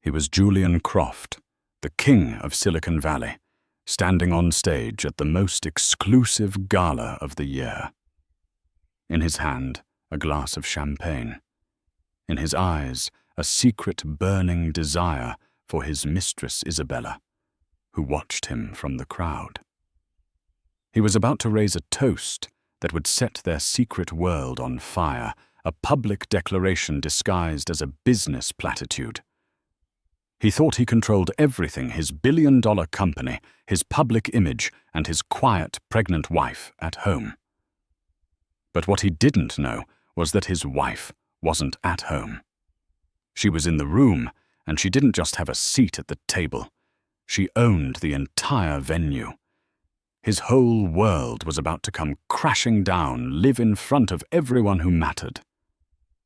He was Julian Croft, the king of Silicon Valley, standing on stage at the most exclusive gala of the year. In his hand, a glass of champagne. In his eyes, a secret burning desire for his mistress Isabella, who watched him from the crowd. He was about to raise a toast that would set their secret world on fire, a public declaration disguised as a business platitude. He thought he controlled everything: his billion-dollar company, his public image, and his quiet, pregnant wife at home. But what he didn't know was that his wife wasn't at home. She was in the room, and she didn't just have a seat at the table. She owned the entire venue. His whole world was about to come crashing down, live in front of everyone who mattered.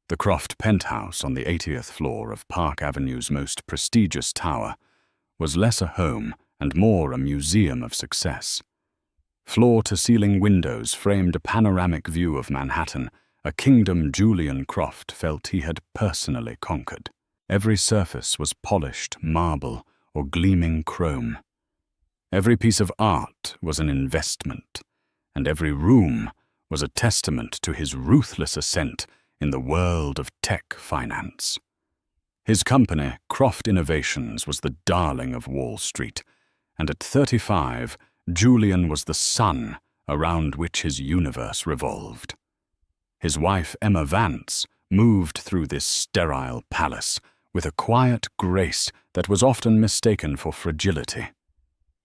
The Croft penthouse on the 80th floor of Park Avenue's most prestigious tower was less a home and more a museum of success. Floor-to-ceiling windows framed a panoramic view of Manhattan, a kingdom Julian Croft felt he had personally conquered. Every surface was polished marble or gleaming chrome. Every piece of art was an investment, and every room was a testament to his ruthless ascent in the world of tech finance. His company, Croft Innovations, was the darling of Wall Street, and at 35, Julian was the sun around which his universe revolved. His wife, Emma Vance, moved through this sterile palace with a quiet grace that was often mistaken for fragility.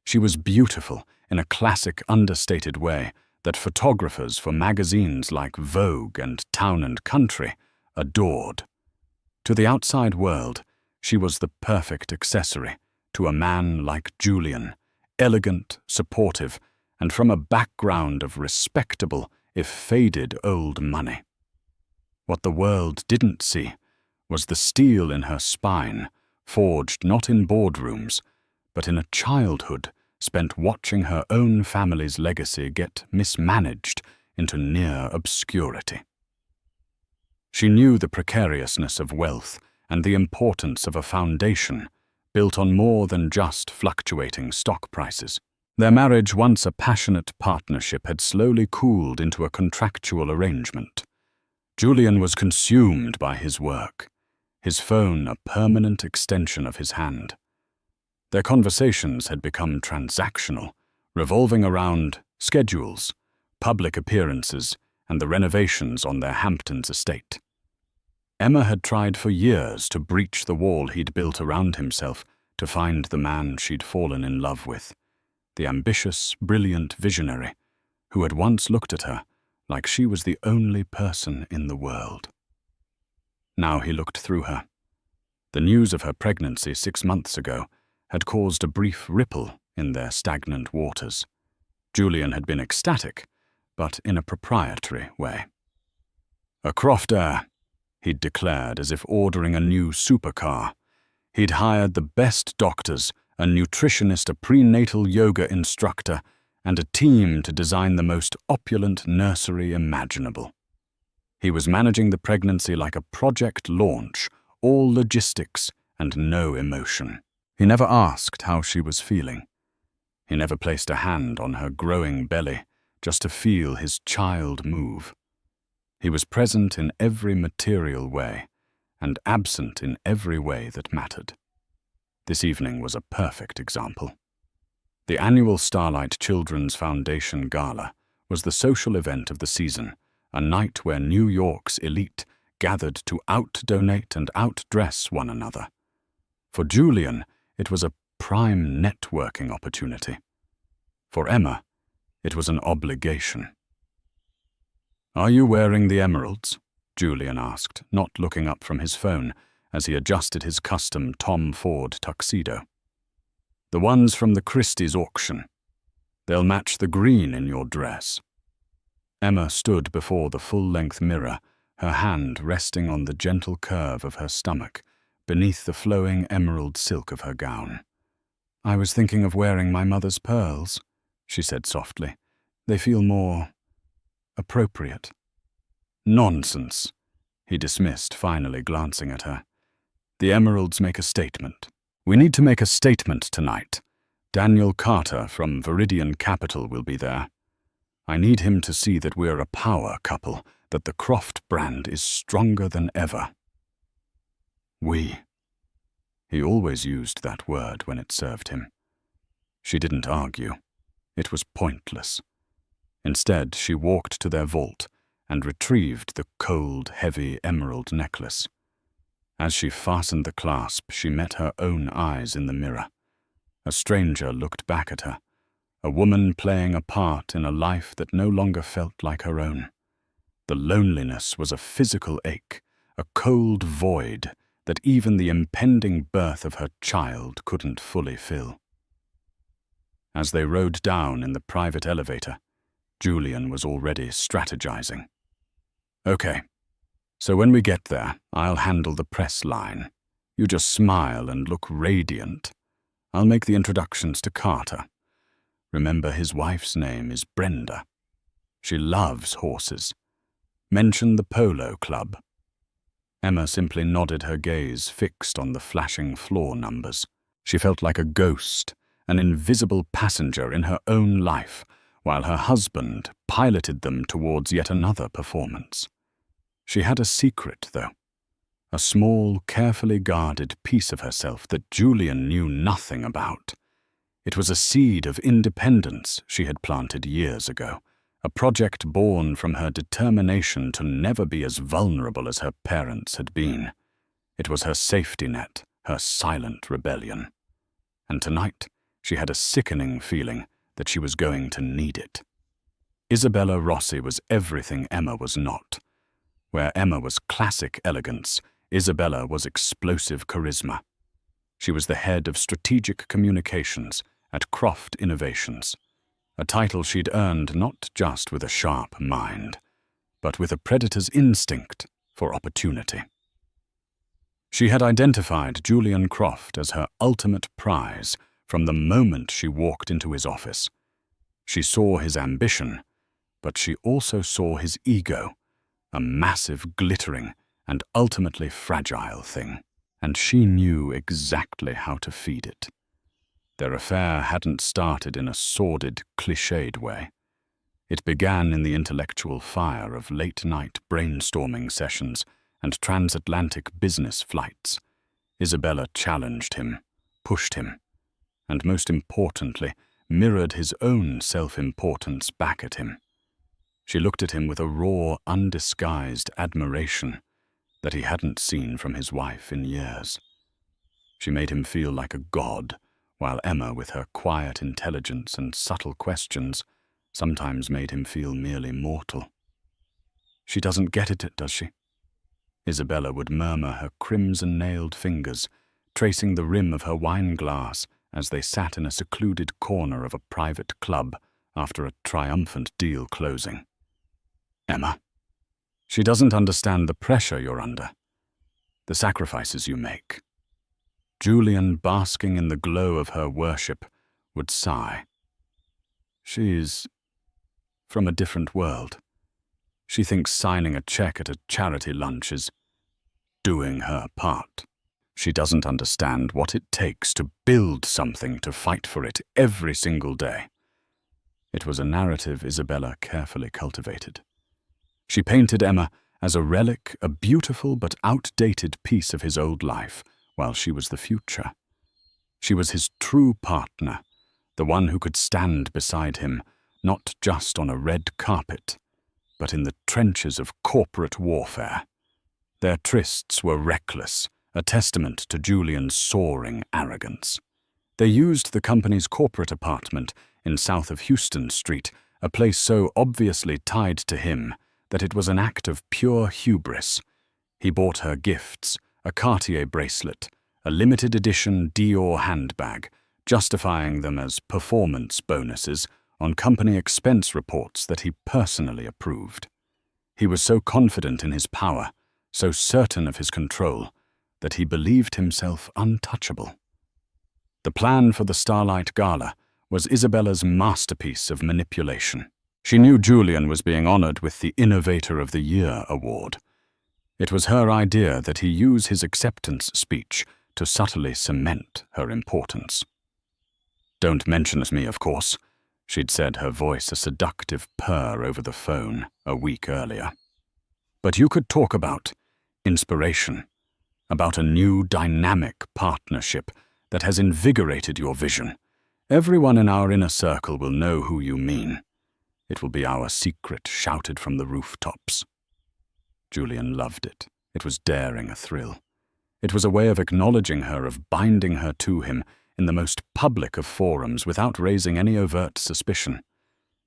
She was beautiful in a classic, understated way that photographers for magazines like Vogue and Town and Country adored. To the outside world, she was the perfect accessory to a man like Julian, elegant, supportive, and from a background of respectable, if faded, old money. What the world didn't see was the steel in her spine, forged not in boardrooms, but in a childhood spent watching her own family's legacy get mismanaged into near obscurity. She knew the precariousness of wealth and the importance of a foundation built on more than just fluctuating stock prices. Their marriage, once a passionate partnership, had slowly cooled into a contractual arrangement. Julian was consumed by his work, his phone a permanent extension of his hand. Their conversations had become transactional, revolving around schedules, public appearances, and the renovations on their Hamptons estate. Emma had tried for years to breach the wall he'd built around himself to find the man she'd fallen in love with, the ambitious, brilliant visionary who had once looked at her like she was the only person in the world. Now he looked through her. The news of her pregnancy 6 months ago had caused a brief ripple in their stagnant waters. Julian had been ecstatic, but in a proprietary way. A Croft heir, he'd declared as if ordering a new supercar. He'd hired the best doctors, a nutritionist, a prenatal yoga instructor, and a team to design the most opulent nursery imaginable. He was managing the pregnancy like a project launch, all logistics and no emotion. He never asked how she was feeling. He never placed a hand on her growing belly just to feel his child move. He was present in every material way and absent in every way that mattered. This evening was a perfect example. The annual Starlight Children's Foundation Gala was the social event of the season, a night where New York's elite gathered to out-donate and outdress one another. For Julian, it was a prime networking opportunity. For Emma, it was an obligation. "Are you wearing the emeralds?" Julian asked, not looking up from his phone as he adjusted his custom Tom Ford tuxedo. "The ones from the Christie's auction. They'll match the green in your dress." Emma stood before the full-length mirror, her hand resting on the gentle curve of her stomach, beneath the flowing emerald silk of her gown. "I was thinking of wearing my mother's pearls," she said softly. "They feel more appropriate." "Nonsense," he dismissed, finally glancing at her. The emeralds make a statement. We need to make a statement tonight. Daniel Carter from Viridian Capital will be there. I need him to see that we're a power couple, that the Croft brand is stronger than ever. We. He always used that word when it served him. She didn't argue. It was pointless. Instead, she walked to their vault and retrieved the cold, heavy emerald necklace. As she fastened the clasp, she met her own eyes in the mirror. A stranger looked back at her, a woman playing a part in a life that no longer felt like her own. The loneliness was a physical ache, a cold void that even the impending birth of her child couldn't fully fill. As they rode down in the private elevator, Julian was already strategizing. Okay, so when we get there, I'll handle the press line. You just smile and look radiant. I'll make the introductions to Carter. Remember, his wife's name is Brenda. She loves horses. Mention the polo club. Emma simply nodded, her gaze fixed on the flashing floor numbers. She felt like a ghost, an invisible passenger in her own life, while her husband piloted them towards yet another performance. She had a secret, though. A small, carefully guarded piece of herself that Julian knew nothing about. It was a seed of independence she had planted years ago, a project born from her determination to never be as vulnerable as her parents had been. It was her safety net, her silent rebellion. And tonight, she had a sickening feeling that she was going to need it. Isabella Rossi was everything Emma was not. Where Emma was classic elegance, Isabella was explosive charisma. She was the head of strategic communications at Croft Innovations, a title she'd earned not just with a sharp mind, but with a predator's instinct for opportunity. She had identified Julian Croft as her ultimate prize from the moment she walked into his office. She saw his ambition, but she also saw his ego, a massive, glittering, and ultimately fragile thing, and she knew exactly how to feed it. Their affair hadn't started in a sordid, cliched way. It began in the intellectual fire of late-night brainstorming sessions and transatlantic business flights. Isabella challenged him, pushed him, and most importantly, mirrored his own self-importance back at him. She looked at him with a raw, undisguised admiration that he hadn't seen from his wife in years. She made him feel like a god, while Emma, with her quiet intelligence and subtle questions, sometimes made him feel merely mortal. She doesn't get it, does she? Isabella would murmur, her crimson-nailed fingers tracing the rim of her wine glass as they sat in a secluded corner of a private club after a triumphant deal closing. Emma, she doesn't understand the pressure you're under, the sacrifices you make. Julian, basking in the glow of her worship, would sigh. She's from a different world. She thinks signing a check at a charity lunch is doing her part. She doesn't understand what it takes to build something, to fight for it every single day. It was a narrative Isabella carefully cultivated. She painted Emma as a relic, a beautiful but outdated piece of his old life, while she was the future. She was his true partner, the one who could stand beside him, not just on a red carpet, but in the trenches of corporate warfare. Their trysts were reckless, a testament to Julian's soaring arrogance. They used the company's corporate apartment in south of Houston Street, a place so obviously tied to him that it was an act of pure hubris. He bought her gifts, a Cartier bracelet, a limited edition Dior handbag, justifying them as performance bonuses on company expense reports that he personally approved. He was so confident in his power, so certain of his control, that he believed himself untouchable. The plan for the Starlight Gala was Isabella's masterpiece of manipulation. She knew Julian was being honored with the Innovator of the Year award. It was her idea that he use his acceptance speech to subtly cement her importance. "Don't mention me, of course," she'd said, her voice a seductive purr over the phone a week earlier. "But you could talk about inspiration, about a new dynamic partnership that has invigorated your vision. Everyone in our inner circle will know who you mean. It will be our secret shouted from the rooftops." Julian loved it. It was daring a thrill. It was a way of acknowledging her, of binding her to him in the most public of forums without raising any overt suspicion.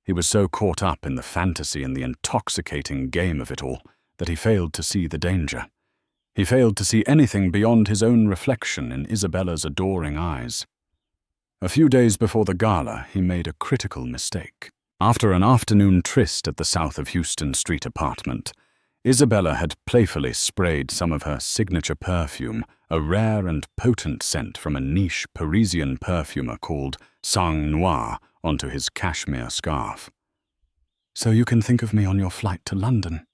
He was so caught up in the fantasy and the intoxicating game of it all that he failed to see the danger. He failed to see anything beyond his own reflection in Isabella's adoring eyes. A few days before the gala, he made a critical mistake. After an afternoon tryst at the South of Houston Street apartment, Isabella had playfully sprayed some of her signature perfume, a rare and potent scent from a niche Parisian perfumer called Sang Noir, onto his cashmere scarf. "So you can think of me on your flight to London,"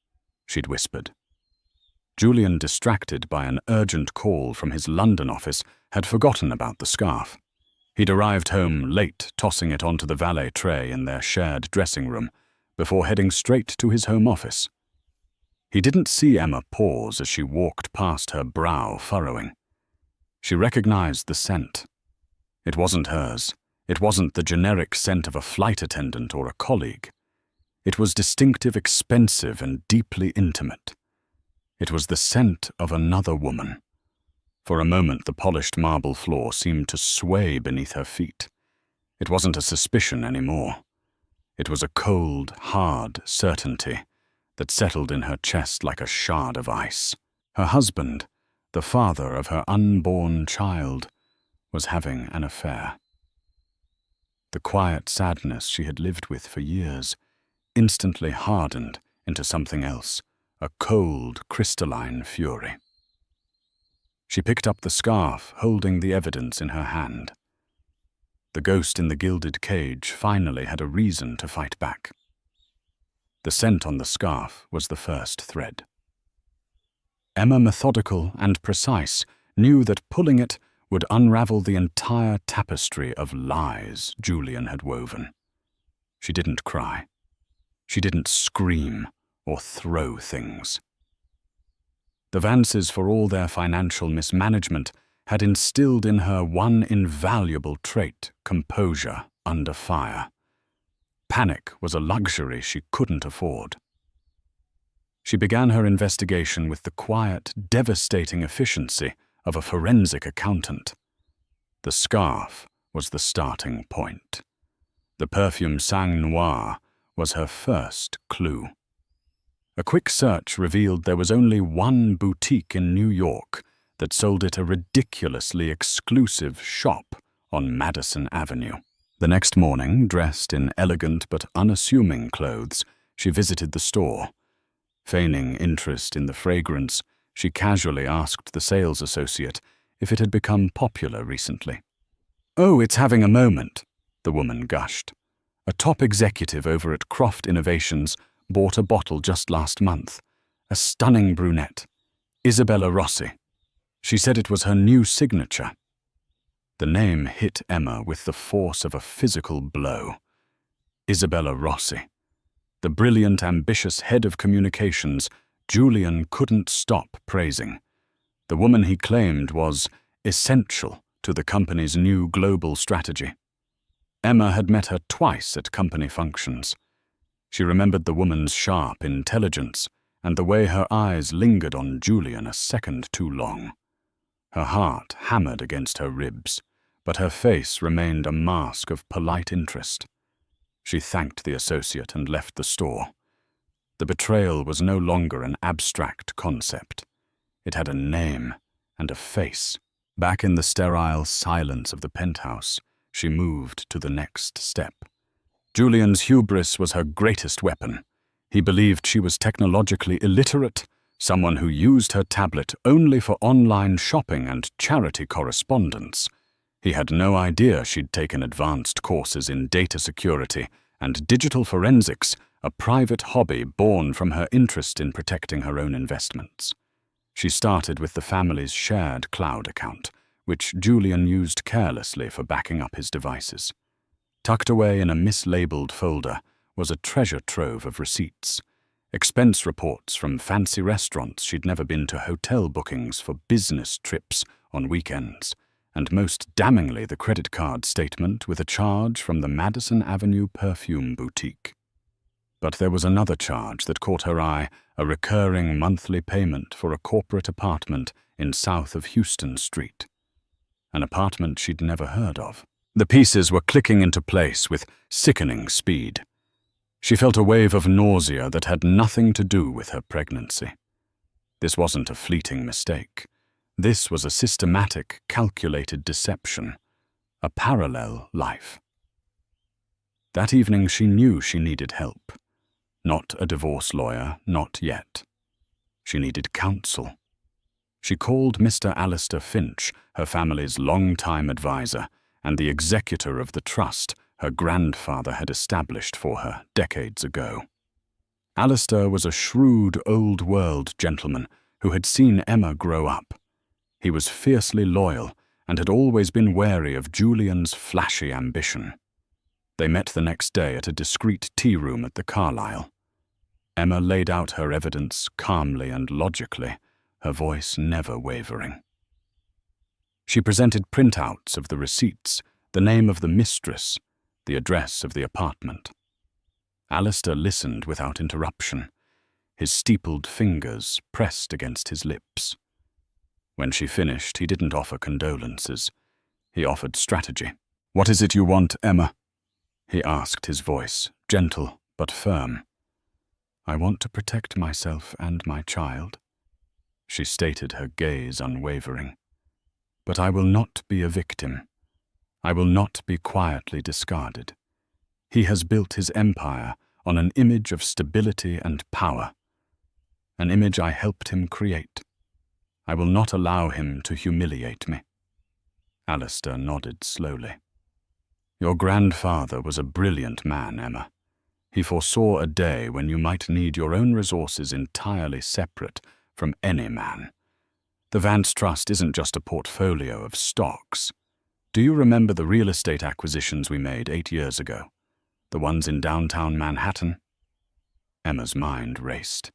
she'd whispered. Julian, distracted by an urgent call from his London office, had forgotten about the scarf. He'd arrived home late, tossing it onto the valet tray in their shared dressing room, before heading straight to his home office. He didn't see Emma pause as she walked past, her brow furrowing. She recognized the scent. It wasn't hers. It wasn't the generic scent of a flight attendant or a colleague. It was distinctive, expensive, and deeply intimate. It was the scent of another woman. For a moment, the polished marble floor seemed to sway beneath her feet. It wasn't a suspicion anymore. It was a cold, hard certainty that settled in her chest like a shard of ice. Her husband, the father of her unborn child, was having an affair. The quiet sadness she had lived with for years instantly hardened into something else, a cold, crystalline fury. She picked up the scarf, holding the evidence in her hand. The ghost in the gilded cage finally had a reason to fight back. The scent on the scarf was the first thread. Emma, methodical and precise, knew that pulling it would unravel the entire tapestry of lies Julian had woven. She didn't cry. She didn't scream or throw things. The Vances, for all their financial mismanagement, had instilled in her one invaluable trait: composure under fire. Panic was a luxury she couldn't afford. She began her investigation with the quiet, devastating efficiency of a forensic accountant. The scarf was the starting point. The perfume Sang Noir was her first clue. A quick search revealed there was only one boutique in New York that sold it, a ridiculously exclusive shop on Madison Avenue. The next morning, dressed in elegant but unassuming clothes, she visited the store. Feigning interest in the fragrance, she casually asked the sales associate if it had become popular recently. "Oh, it's having a moment," the woman gushed. "A top executive over at Croft Innovations bought a bottle just last month. A stunning brunette, Isabella Rossi. She said it was her new signature." The name hit Emma with the force of a physical blow. Isabella Rossi. The brilliant, ambitious head of communications Julian couldn't stop praising. The woman he claimed was essential to the company's new global strategy. Emma had met her twice at company functions. She remembered the woman's sharp intelligence and the way her eyes lingered on Julian a second too long. Her heart hammered against her ribs, but her face remained a mask of polite interest. She thanked the associate and left the store. The betrayal was no longer an abstract concept. It had a name and a face. Back in the sterile silence of the penthouse, she moved to the next step. Julian's hubris was her greatest weapon. He believed she was technologically illiterate, someone who used her tablet only for online shopping and charity correspondence. He had no idea she'd taken advanced courses in data security and digital forensics, a private hobby born from her interest in protecting her own investments. She started with the family's shared cloud account, which Julian used carelessly for backing up his devices. Tucked away in a mislabeled folder was a treasure trove of receipts, expense reports from fancy restaurants she'd never been to, hotel bookings for business trips on weekends, and most damningly the credit card statement with a charge from the Madison Avenue perfume boutique. But there was another charge that caught her eye, a recurring monthly payment for a corporate apartment in south of Houston Street. An apartment she'd never heard of. The pieces were clicking into place with sickening speed. She felt a wave of nausea that had nothing to do with her pregnancy. This wasn't a fleeting mistake. This was a systematic, calculated deception, a parallel life. That evening she knew she needed help. Not a divorce lawyer, not yet. She needed counsel. She called Mr. Alistair Finch, her family's long-time advisor, and the executor of the trust her grandfather had established for her decades ago. Alistair was a shrewd, old-world gentleman who had seen Emma grow up. He was fiercely loyal and had always been wary of Julian's flashy ambition. They met the next day at a discreet tea room at the Carlyle. Emma laid out her evidence calmly and logically, her voice never wavering. She presented printouts of the receipts, the name of the mistress, the address of the apartment. Alistair listened without interruption, his steepled fingers pressed against his lips. When she finished, he didn't offer condolences. He offered strategy. "What is it you want, Emma?" he asked, his voice gentle but firm. "I want to protect myself and my child," she stated, her gaze unwavering. "But I will not be a victim. I will not be quietly discarded. He has built his empire on an image of stability and power, an image I helped him create. I will not allow him to humiliate me." Alistair nodded slowly. "Your grandfather was a brilliant man, Emma. He foresaw a day when you might need your own resources entirely separate from any man. The Vance Trust isn't just a portfolio of stocks. Do you remember the real estate acquisitions we made 8 years ago? The ones in downtown Manhattan?" Emma's mind raced.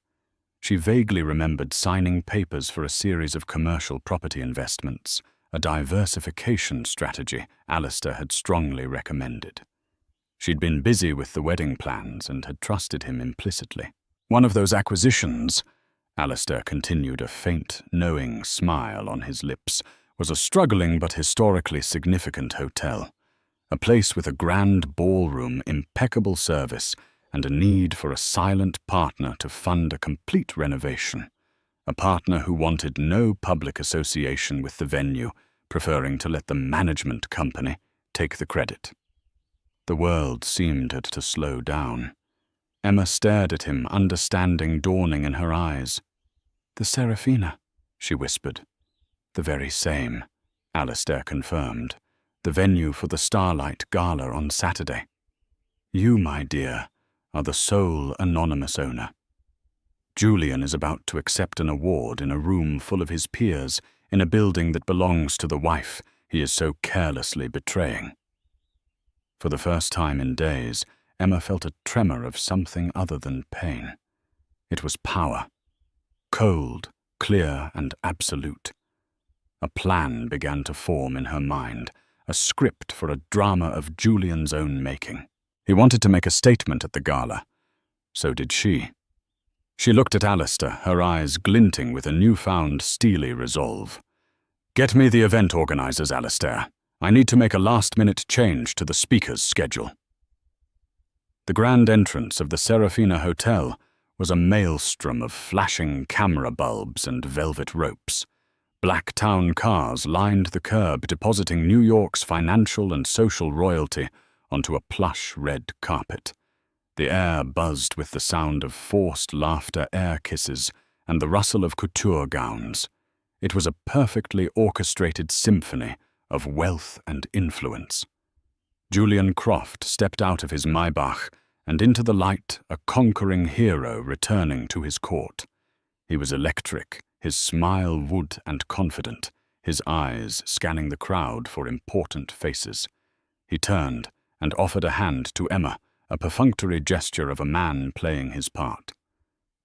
She vaguely remembered signing papers for a series of commercial property investments, a diversification strategy Alistair had strongly recommended. She'd been busy with the wedding plans and had trusted him implicitly. "One of those acquisitions," Alistair continued, a faint, knowing smile on his lips, "was a struggling but historically significant hotel. A place with a grand ballroom, impeccable service, and a need for a silent partner to fund a complete renovation. A partner who wanted no public association with the venue, preferring to let the management company take the credit." The world seemed to slow down. Emma stared at him, understanding dawning in her eyes. "The Serafina," she whispered. "The very same," Alistair confirmed. "The venue for the Starlight Gala on Saturday. You, my dear, are the sole anonymous owner. Julian is about to accept an award in a room full of his peers in a building that belongs to the wife he is so carelessly betraying." For the first time in days, Emma felt a tremor of something other than pain. It was power. Cold, clear, and absolute. A plan began to form in her mind, a script for a drama of Julian's own making. He wanted to make a statement at the gala. So did she. She looked at Alistair, her eyes glinting with a newfound steely resolve. "Get me the event organizers, Alistair. I need to make a last-minute change to the speaker's schedule." The grand entrance of the Serafina Hotel was a maelstrom of flashing camera bulbs and velvet ropes. Black town cars lined the curb, depositing New York's financial and social royalty onto a plush red carpet. The air buzzed with the sound of forced laughter, air kisses, and the rustle of couture gowns. It was a perfectly orchestrated symphony of wealth and influence. Julian Croft stepped out of his Maybach and into the light, a conquering hero returning to his court. He was electric, his smile wood and confident, his eyes scanning the crowd for important faces. He turned and offered a hand to Emma, a perfunctory gesture of a man playing his part.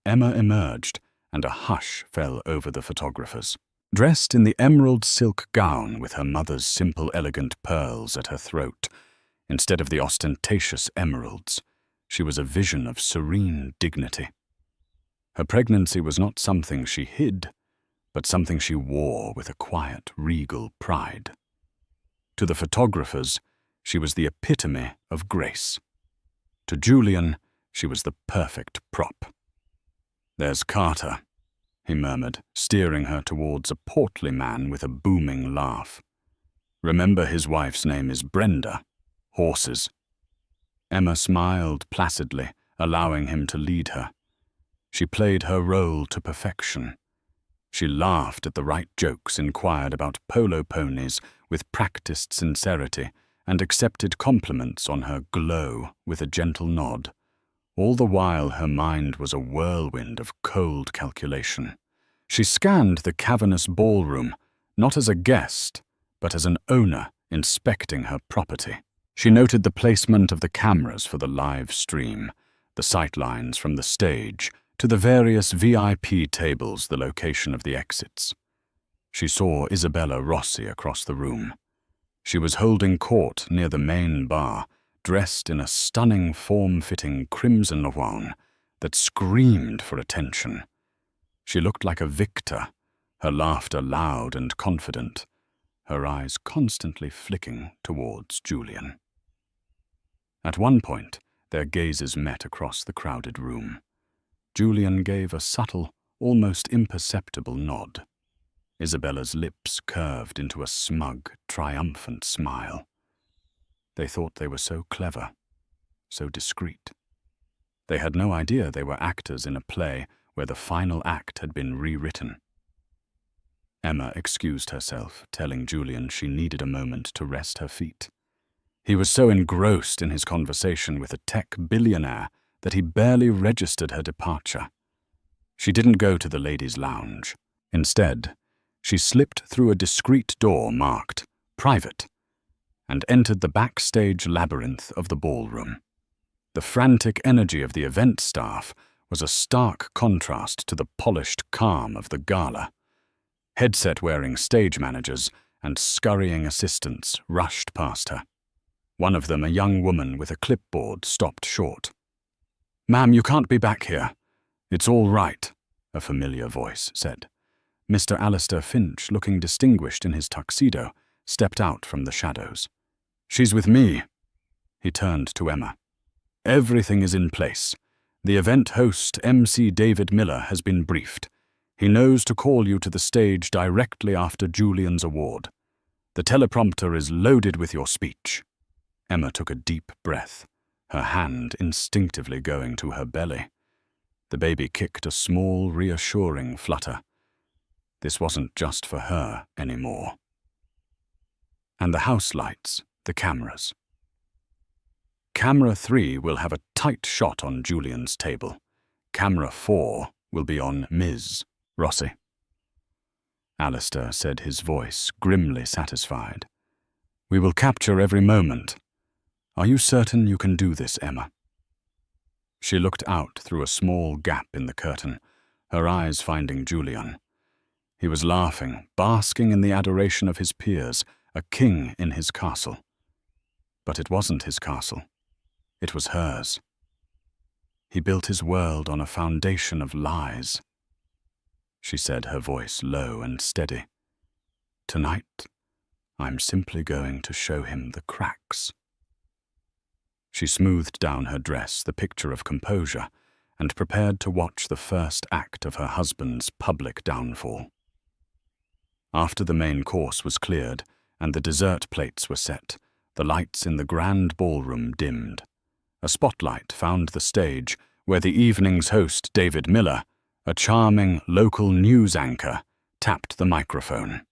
Emma emerged, and a hush fell over the photographers. Dressed in the emerald silk gown with her mother's simple, elegant pearls at her throat, instead of the ostentatious emeralds, she was a vision of serene dignity. Her pregnancy was not something she hid, but something she wore with a quiet, regal pride. To the photographers, she was the epitome of grace. To Julian, she was the perfect prop. "There's Carter," he murmured, steering her towards a portly man with a booming laugh. "Remember, his wife's name is Brenda. Horses." Emma smiled placidly, allowing him to lead her. She played her role to perfection. She laughed at the right jokes, inquired about polo ponies with practiced sincerity, and accepted compliments on her glow with a gentle nod. All the while her mind was a whirlwind of cold calculation. She scanned the cavernous ballroom, not as a guest, but as an owner inspecting her property. She noted the placement of the cameras for the live stream, the sightlines from the stage, to the various VIP tables, the location of the exits. She saw Isabella Rossi across the room. She was holding court near the main bar, dressed in a stunning form-fitting crimson gown that screamed for attention. She looked like a victor, her laughter loud and confident, her eyes constantly flicking towards Julian. At one point, their gazes met across the crowded room. Julian gave a subtle, almost imperceptible nod. Isabella's lips curved into a smug, triumphant smile. They thought they were so clever, so discreet. They had no idea they were actors in a play where the final act had been rewritten. Emma excused herself, telling Julian she needed a moment to rest her feet. He was so engrossed in his conversation with a tech billionaire that he barely registered her departure. She didn't go to the ladies' lounge. Instead, she slipped through a discreet door marked "Private" and entered the backstage labyrinth of the ballroom. The frantic energy of the event staff was a stark contrast to the polished calm of the gala. Headset-wearing stage managers and scurrying assistants rushed past her. One of them, a young woman with a clipboard, stopped short. "Ma'am, you can't be back here. It's all right," a familiar voice said. Mr. Alistair Finch, looking distinguished in his tuxedo, stepped out from the shadows. "She's with me." He turned to Emma. "Everything is in place. The event host, MC David Miller, has been briefed. He knows to call you to the stage directly after Julian's award. The teleprompter is loaded with your speech." Emma took a deep breath, her hand instinctively going to her belly. The baby kicked a small, reassuring flutter. This wasn't just for her anymore. And the house lights, the cameras. Camera 3 will have a tight shot on Julian's table. Camera 4 will be on Ms. Rossi. Alistair said, his voice grimly satisfied. "We will capture every moment. Are you certain you can do this, Emma?" She looked out through a small gap in the curtain, her eyes finding Julian. He was laughing, basking in the adoration of his peers, a king in his castle. But it wasn't his castle. It was hers. He built his world on a foundation of lies. She said, her voice low and steady. "Tonight, I'm simply going to show him the cracks." She smoothed down her dress, the picture of composure, and prepared to watch the first act of her husband's public downfall. After the main course was cleared and the dessert plates were set, the lights in the grand ballroom dimmed. A spotlight found the stage where the evening's host, David Miller, a charming local news anchor, tapped the microphone.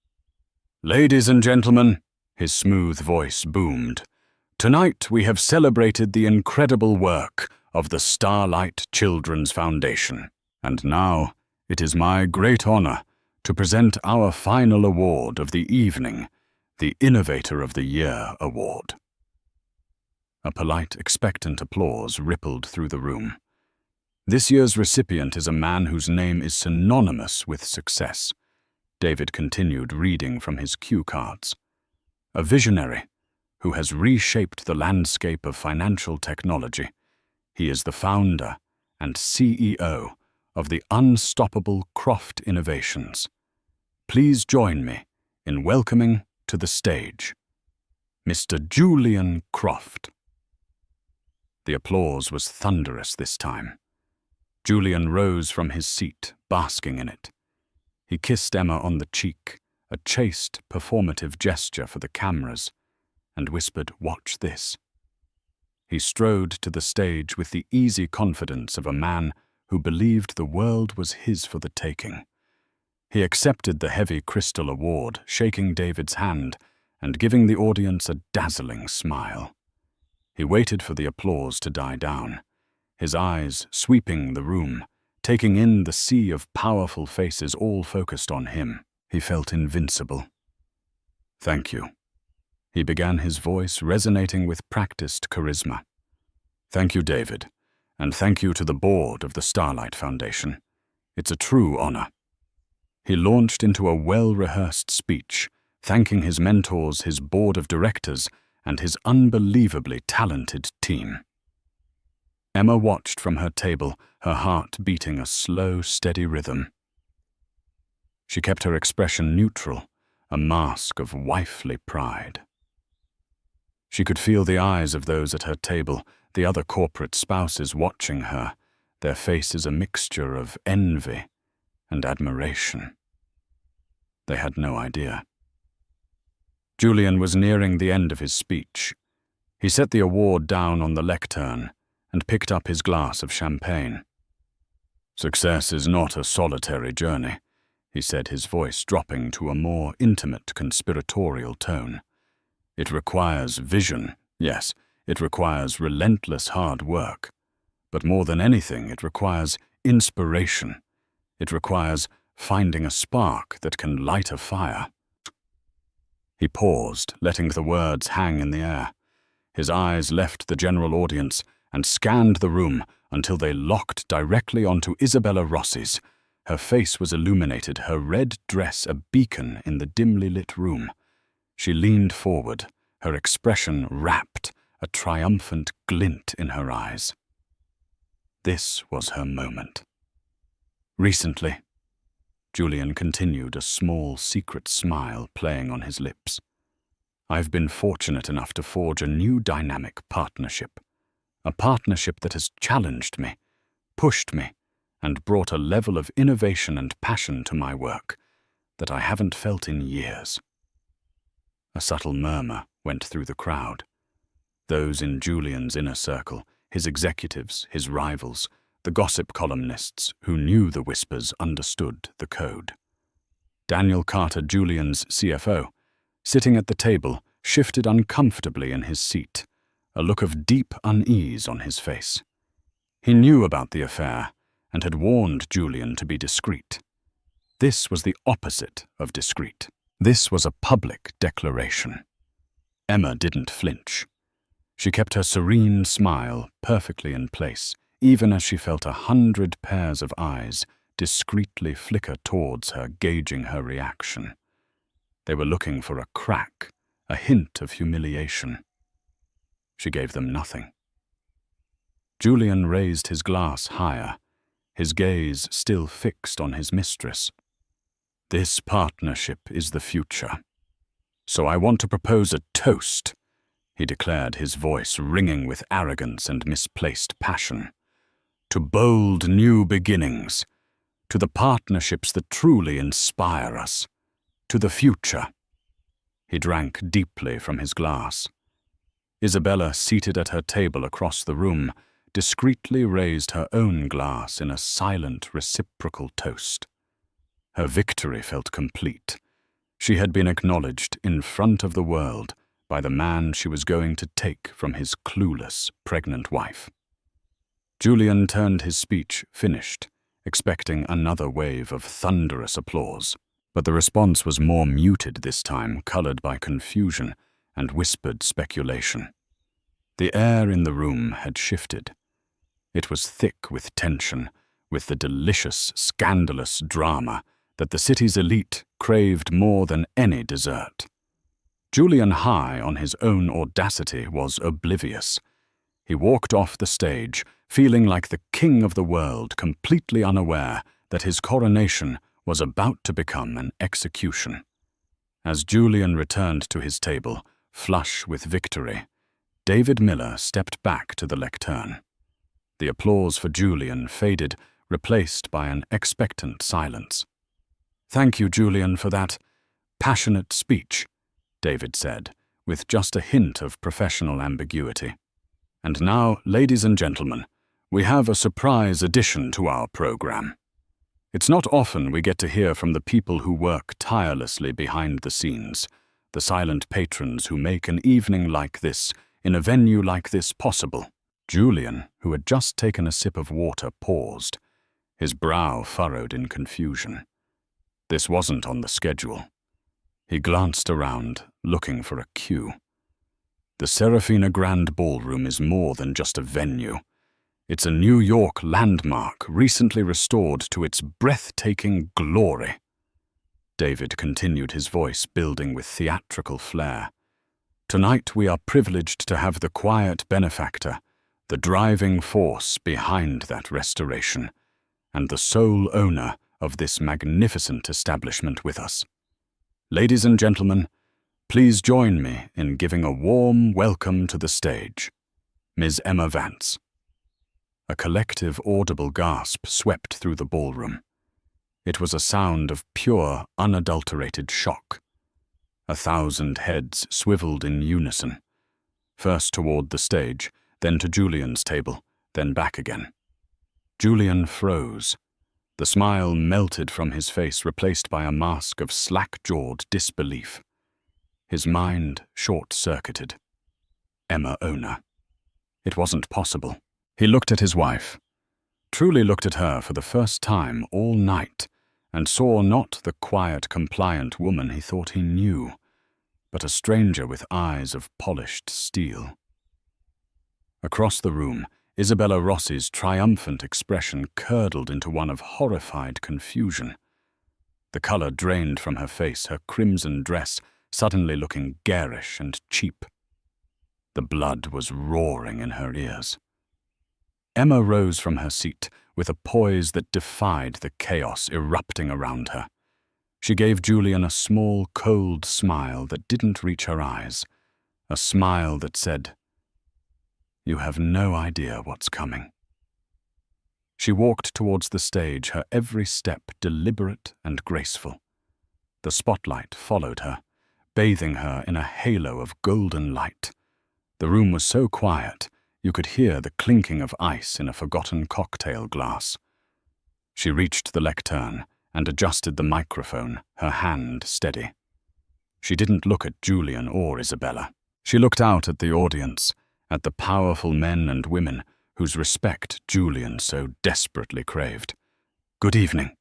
"Ladies and gentlemen," his smooth voice boomed, "tonight we have celebrated the incredible work of the Starlight Children's Foundation. And now it is my great honor to present our final award of the evening, the Innovator of the Year Award." A polite, expectant applause rippled through the room. This year's recipient is a man whose name is synonymous with success. David continued reading from his cue cards. A visionary who has reshaped the landscape of financial technology. He is the founder and CEO of the unstoppable Croft Innovations. Please join me in welcoming to the stage Mr. Julian Croft. The applause was thunderous this time. Julian rose from his seat, basking in it. He kissed Emma on the cheek, a chaste, performative gesture for the cameras, and whispered, "Watch this." He strode to the stage with the easy confidence of a man who believed the world was his for the taking. He accepted the heavy crystal award, shaking David's hand and giving the audience a dazzling smile. He waited for the applause to die down, his eyes sweeping the room, taking in the sea of powerful faces all focused on him. He felt invincible. "Thank you." He began, his voice resonating with practiced charisma. "Thank you, David, and thank you to the board of the Starlight Foundation. It's a true honor." He launched into a well-rehearsed speech, thanking his mentors, his board of directors, and his unbelievably talented team. Emma watched from her table, her heart beating a slow, steady rhythm. She kept her expression neutral, a mask of wifely pride. She could feel the eyes of those at her table, the other corporate spouses watching her, their faces a mixture of envy and admiration. They had no idea. Julian was nearing the end of his speech. He set the award down on the lectern and picked up his glass of champagne. "Success is not a solitary journey," he said, his voice dropping to a more intimate, conspiratorial tone. "It requires vision, yes, it requires relentless hard work. But more than anything, it requires inspiration. It requires finding a spark that can light a fire." He paused, letting the words hang in the air. His eyes left the general audience and scanned the room until they locked directly onto Isabella Rossi's. Her face was illuminated, her red dress a beacon in the dimly lit room. She leaned forward, her expression rapt, a triumphant glint in her eyes. This was her moment. "Recently," Julian continued, a small, secret smile playing on his lips, "I've been fortunate enough to forge a new dynamic partnership. A partnership that has challenged me, pushed me, and brought a level of innovation and passion to my work that I haven't felt in years." A subtle murmur went through the crowd. Those in Julian's inner circle, his executives, his rivals, the gossip columnists who knew the whispers understood the code. Daniel Carter, Julian's CFO, sitting at the table, shifted uncomfortably in his seat, a look of deep unease on his face. He knew about the affair and had warned Julian to be discreet. This was the opposite of discreet. This was a public declaration. Emma didn't flinch. She kept her serene smile perfectly in place, even as she felt 100 pairs of eyes discreetly flicker towards her, gauging her reaction. They were looking for a crack, a hint of humiliation. She gave them nothing. Julian raised his glass higher, his gaze still fixed on his mistress. "This partnership is the future. So I want to propose a toast," he declared, his voice ringing with arrogance and misplaced passion. "To bold new beginnings, to the partnerships that truly inspire us, to the future." He drank deeply from his glass. Isabella, seated at her table across the room, discreetly raised her own glass in a silent, reciprocal toast. Her victory felt complete. She had been acknowledged in front of the world by the man she was going to take from his clueless, pregnant wife. Julian turned his speech finished, expecting another wave of thunderous applause. But the response was more muted this time, colored by confusion and whispered speculation. The air in the room had shifted. It was thick with tension, with the delicious, scandalous drama that the city's elite craved more than any dessert. Julian, high on his own audacity, was oblivious. He walked off the stage, feeling like the king of the world, completely unaware that his coronation was about to become an execution. As Julian returned to his table, flush with victory, David Miller stepped back to the lectern. The applause for Julian faded, replaced by an expectant silence. "Thank you, Julian, for that passionate speech," David said, with just a hint of professional ambiguity. "And now, ladies and gentlemen, we have a surprise addition to our program. It's not often we get to hear from the people who work tirelessly behind the scenes, the silent patrons who make an evening like this, in a venue like this, possible." Julian, who had just taken a sip of water, paused, his brow furrowed in confusion. This wasn't on the schedule. He glanced around, looking for a cue. The Serafina Grand Ballroom is more than just a venue. It's a New York landmark, recently restored to its breathtaking glory. David continued, his voice building with theatrical flair. "Tonight we are privileged to have the quiet benefactor, the driving force behind that restoration, and the sole owner of this magnificent establishment with us. Ladies and gentlemen, please join me in giving a warm welcome to the stage, Ms. Emma Vance." A collective audible gasp swept through the ballroom. It was a sound of pure, unadulterated shock. 1,000 heads swiveled in unison, first toward the stage, then to Julian's table, then back again. Julian froze. The smile melted from his face, replaced by a mask of slack-jawed disbelief. His mind short-circuited. Emma Owner. It wasn't possible. He looked at his wife, truly looked at her for the first time all night, and saw not the quiet, compliant woman he thought he knew, but a stranger with eyes of polished steel. Across the room, Isabella Rossi's triumphant expression curdled into one of horrified confusion. The color drained from her face, her crimson dress suddenly looking garish and cheap. The blood was roaring in her ears. Emma rose from her seat with a poise that defied the chaos erupting around her. She gave Julian a small, cold smile that didn't reach her eyes, a smile that said, "You have no idea what's coming." She walked towards the stage, her every step deliberate and graceful. The spotlight followed her, bathing her in a halo of golden light. The room was so quiet, you could hear the clinking of ice in a forgotten cocktail glass. She reached the lectern and adjusted the microphone, her hand steady. She didn't look at Julian or Isabella. She looked out at the audience, at the powerful men and women whose respect Julian so desperately craved. "Good evening."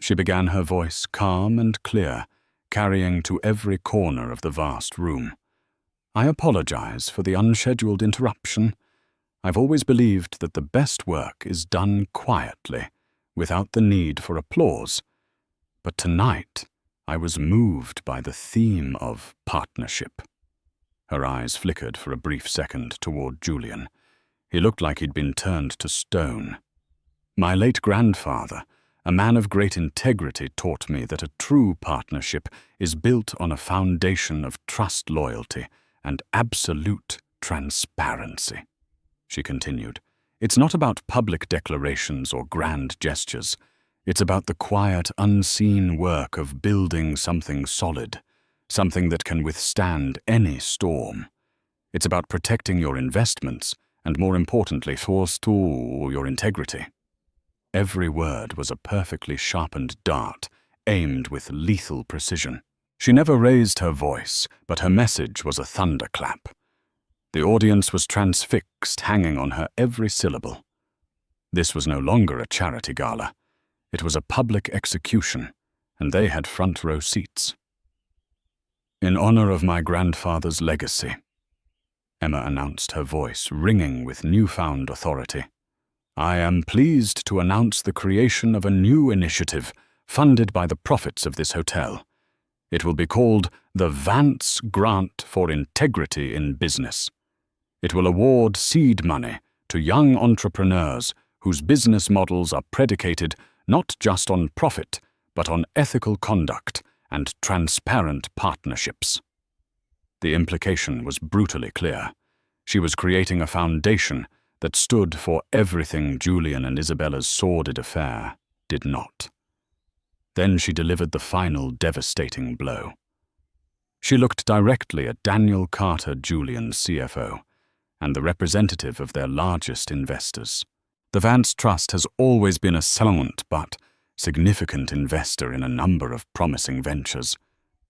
She began, her voice calm and clear, carrying to every corner of the vast room. "I apologize for the unscheduled interruption. I've always believed that the best work is done quietly, without the need for applause. But tonight, I was moved by the theme of partnership." Her eyes flickered for a brief second toward Julian. He looked like he'd been turned to stone. "My late grandfather, a man of great integrity, taught me that a true partnership is built on a foundation of trust, loyalty, and absolute transparency," she continued. "It's not about public declarations or grand gestures. It's about the quiet, unseen work of building something solid, something that can withstand any storm. It's about protecting your investments and, more importantly, your integrity." Every word was a perfectly sharpened dart, aimed with lethal precision. She never raised her voice, but her message was a thunderclap. The audience was transfixed, hanging on her every syllable. This was no longer a charity gala. It was a public execution, and they had front-row seats. "In honor of my grandfather's legacy," Emma announced, her voice ringing with newfound authority, "I am pleased to announce the creation of a new initiative funded by the profits of this hotel. It will be called the Vance Grant for Integrity in Business. It will award seed money to young entrepreneurs whose business models are predicated not just on profit, but on ethical conduct and transparent partnerships." The implication was brutally clear. She was creating a foundation that stood for everything Julian and Isabella's sordid affair did not. Then she delivered the final devastating blow. She looked directly at Daniel Carter, Julian's CFO, and the representative of their largest investors. The Vance Trust has always been a silent but significant investor in a number of promising ventures,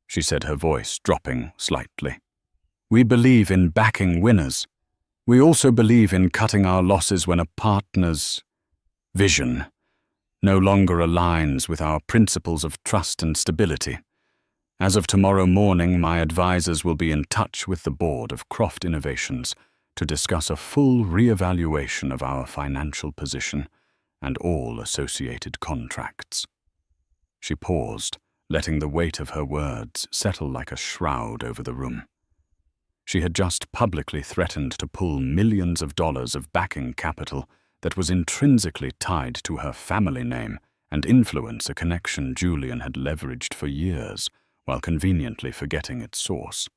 she said, her voice dropping slightly. "We believe in backing winners. We also believe in cutting our losses when a partner's vision no longer aligns with our principles of trust and stability. As of tomorrow morning, my advisors will be in touch with the board of Croft Innovations to discuss a full re-evaluation of our financial position and all associated contracts." She paused, letting the weight of her words settle like a shroud over the room. She had just publicly threatened to pull millions of dollars of backing capital that was intrinsically tied to her family name and influence, a connection Julian had leveraged for years while conveniently forgetting its source.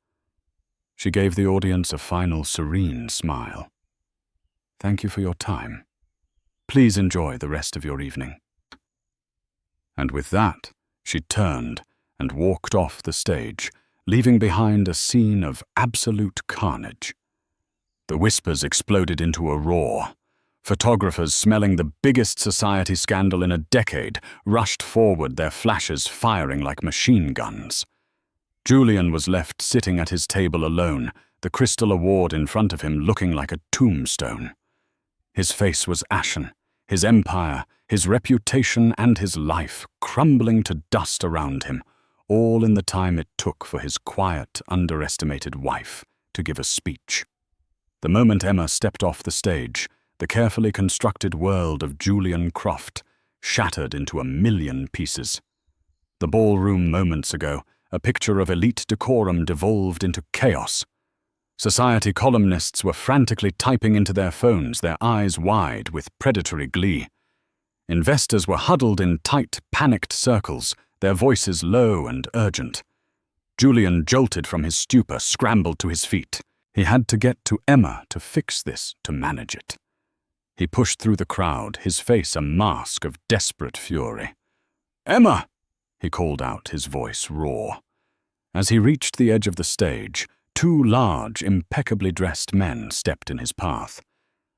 She gave the audience a final serene smile. "Thank you for your time. Please enjoy the rest of your evening." And with that, she turned and walked off the stage, leaving behind a scene of absolute carnage. The whispers exploded into a roar. Photographers, smelling the biggest society scandal in a decade, rushed forward, their flashes firing like machine guns. Julian was left sitting at his table alone, the crystal award in front of him looking like a tombstone. His face was ashen, his empire, his reputation, and his life crumbling to dust around him, all in the time it took for his quiet, underestimated wife to give a speech. The moment Emma stepped off the stage, the carefully constructed world of Julian Croft shattered into a million pieces. The ballroom moments ago, a picture of elite decorum, devolved into chaos. Society columnists were frantically typing into their phones, their eyes wide with predatory glee. Investors were huddled in tight, panicked circles, their voices low and urgent. Julian jolted from his stupor, scrambled to his feet. He had to get to Emma to fix this, to manage it. He pushed through the crowd, his face a mask of desperate fury. "Emma!" he called out, his voice raw. As he reached the edge of the stage, two large, impeccably dressed men stepped in his path.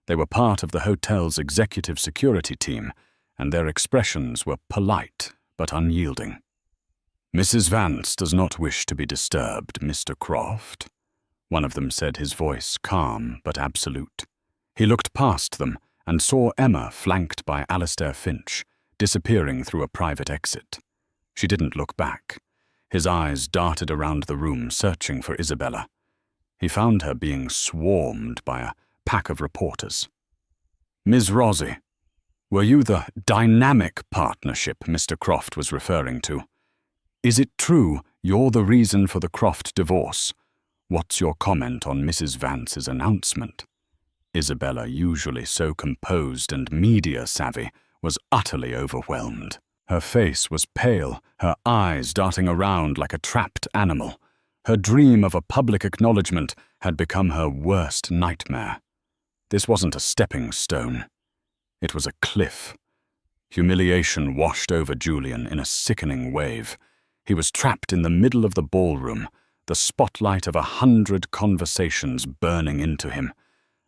They were part of the hotel's executive security team, and their expressions were polite but unyielding. "Mrs. Vance does not wish to be disturbed, Mr. Croft," one of them said, his voice calm but absolute. He looked past them and saw Emma, flanked by Alistair Finch, disappearing through a private exit. She didn't look back. His eyes darted around the room, searching for Isabella. He found her being swarmed by a pack of reporters. "Ms. Rossi, were you the dynamic partnership Mr. Croft was referring to? Is it true you're the reason for the Croft divorce? What's your comment on Mrs. Vance's announcement?" Isabella, usually so composed and media-savvy, was utterly overwhelmed. Her face was pale, her eyes darting around like a trapped animal. Her dream of a public acknowledgement had become her worst nightmare. This wasn't a stepping stone. It was a cliff. Humiliation washed over Julian in a sickening wave. He was trapped in the middle of the ballroom, the spotlight of 100 conversations burning into him.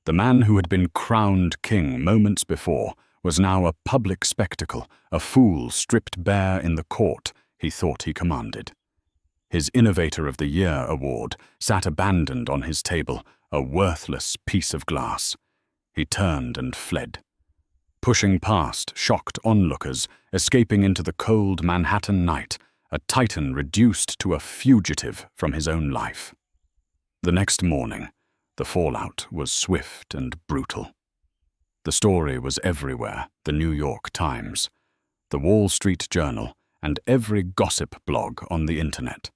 The man who had been crowned king moments before was now a public spectacle, a fool stripped bare in the court he thought he commanded. His Innovator of the Year award sat abandoned on his table, a worthless piece of glass. He turned and fled. Pushing past shocked onlookers, escaping into the cold Manhattan night, a titan reduced to a fugitive from his own life. The next morning, the fallout was swift and brutal. The story was everywhere: the New York Times, the Wall Street Journal, and every gossip blog on the internet.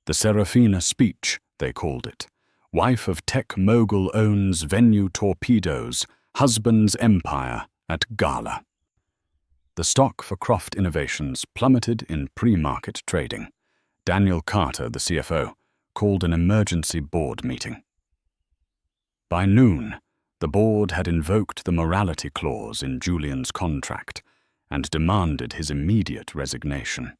The Serafina speech, they called it. Wife of tech mogul owns venue torpedoes, husband's empire at Gala. The stock for Croft Innovations plummeted in pre-market trading. Daniel Carter, the CFO, called an emergency board meeting. By noon, the board had invoked the morality clause in Julian's contract and demanded his immediate resignation.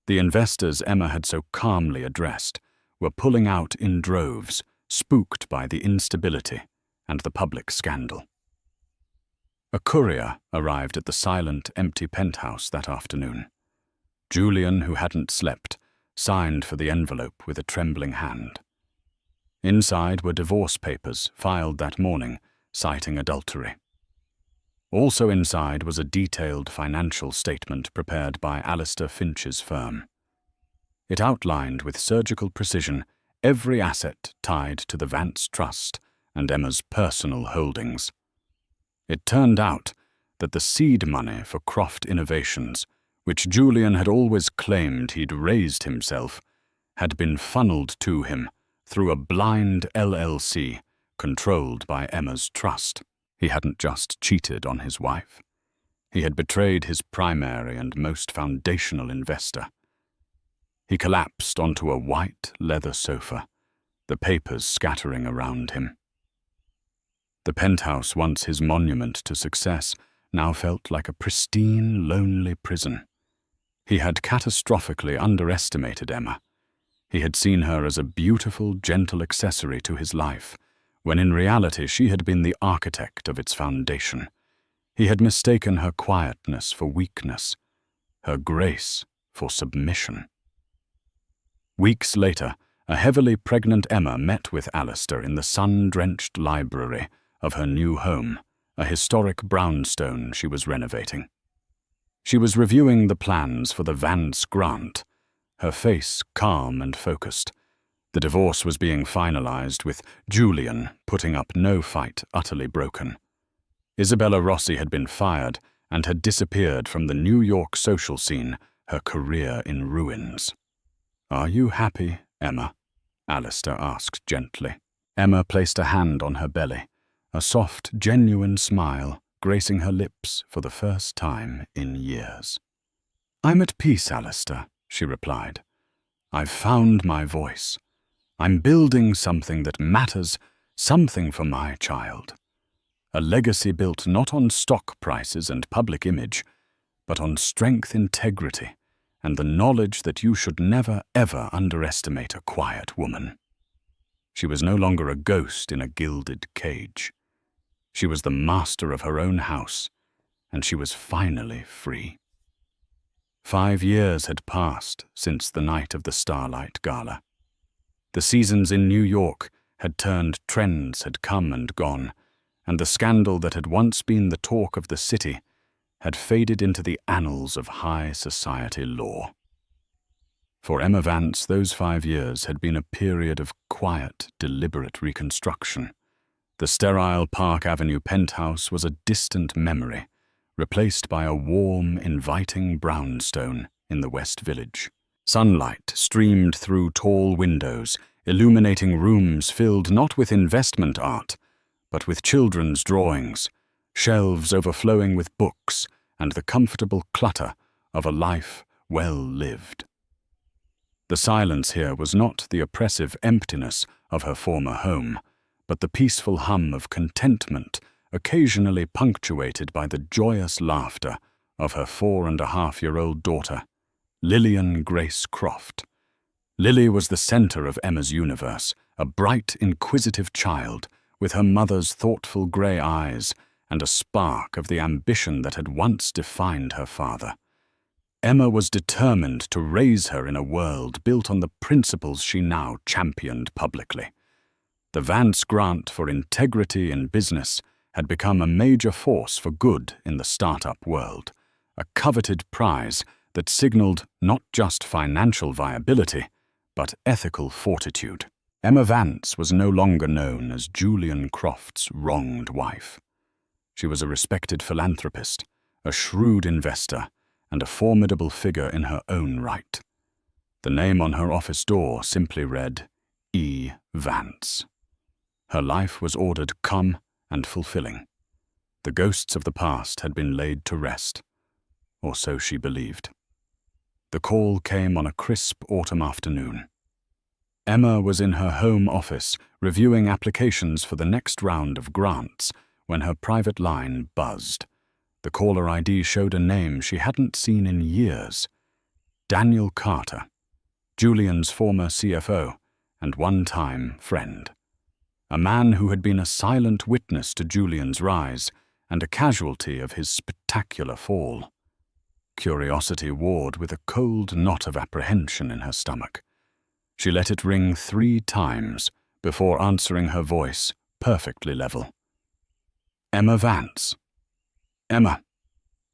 The investors Emma had so calmly addressed were pulling out in droves, spooked by the instability and the public scandal. A courier arrived at the silent, empty penthouse that afternoon. Julian, who hadn't slept, signed for the envelope with a trembling hand. Inside were divorce papers filed that morning, citing adultery. Also inside was a detailed financial statement prepared by Alistair Finch's firm. It outlined with surgical precision every asset tied to the Vance Trust and Emma's personal holdings. It turned out that the seed money for Croft Innovations, which Julian had always claimed he'd raised himself, had been funneled to him through a blind LLC controlled by Emma's trust. He hadn't just cheated on his wife. He had betrayed his primary and most foundational investor. He collapsed onto a white leather sofa, the papers scattering around him. The penthouse, once his monument to success, now felt like a pristine, lonely prison. He had catastrophically underestimated Emma. He had seen her as a beautiful, gentle accessory to his life, when in reality she had been the architect of its foundation. He had mistaken her quietness for weakness, her grace for submission. Weeks later, a heavily pregnant Emma met with Alistair in the sun-drenched library of her new home, a historic brownstone she was renovating. She was reviewing the plans for the Vance grant, her face calm and focused. The divorce was being finalized, with Julian putting up no fight, utterly broken. Isabella Rossi had been fired and had disappeared from the New York social scene, her career in ruins. "Are you happy, Emma?" Alistair asked gently. Emma placed a hand on her belly, a soft, genuine smile gracing her lips for the first time in years. "I'm at peace, Alistair," she replied. "I've found my voice. I'm building something that matters, something for my child. A legacy built not on stock prices and public image, but on strength, integrity, and the knowledge that you should never, ever underestimate a quiet woman." She was no longer a ghost in a gilded cage. She was the master of her own house, and she was finally free. 5 years had passed since the night of the Starlight Gala. The seasons in New York had turned, trends had come and gone, and the scandal that had once been the talk of the city had faded into the annals of high society lore. For Emma Vance, those 5 years had been a period of quiet, deliberate reconstruction. The sterile Park Avenue penthouse was a distant memory, replaced by a warm, inviting brownstone in the West Village. Sunlight streamed through tall windows, illuminating rooms filled not with investment art, but with children's drawings, shelves overflowing with books, and the comfortable clutter of a life well lived. The silence here was not the oppressive emptiness of her former home, but the peaceful hum of contentment, occasionally punctuated by the joyous laughter of her 4.5-year-old daughter, Lillian Grace Croft. Lily was the center of Emma's universe, a bright, inquisitive child with her mother's thoughtful grey eyes and a spark of the ambition that had once defined her father. Emma was determined to raise her in a world built on the principles she now championed publicly. The Vance grant for integrity in business had become a major force for good in the startup world, a coveted prize that signaled not just financial viability, but ethical fortitude. Emma Vance was no longer known as Julian Croft's wronged wife. She was a respected philanthropist, a shrewd investor, and a formidable figure in her own right. The name on her office door simply read, E. Vance. Her life was ordered calm and fulfilling. The ghosts of the past had been laid to rest, or so she believed. The call came on a crisp autumn afternoon. Emma was in her home office reviewing applications for the next round of grants when her private line buzzed. The caller ID showed a name she hadn't seen in years. Daniel Carter, Julian's former CFO and one-time friend. A man who had been a silent witness to Julian's rise and a casualty of his spectacular fall. Curiosity warred with a cold knot of apprehension in her stomach. She let it ring 3 times before answering, her voice perfectly level. Emma Vance. Emma,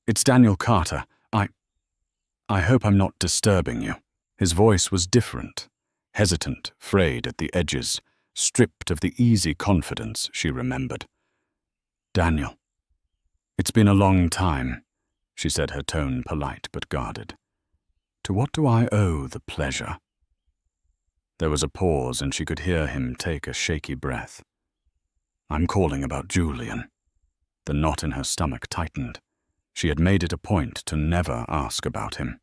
it's Daniel Carter. I hope I'm not disturbing you. His voice was different, hesitant, frayed at the edges, stripped of the easy confidence she remembered. Daniel, it's been a long time, she said, her tone polite but guarded. To what do I owe the pleasure? There was a pause, and she could hear him take a shaky breath. I'm calling about Julian. The knot in her stomach tightened. She had made it a point to never ask about him.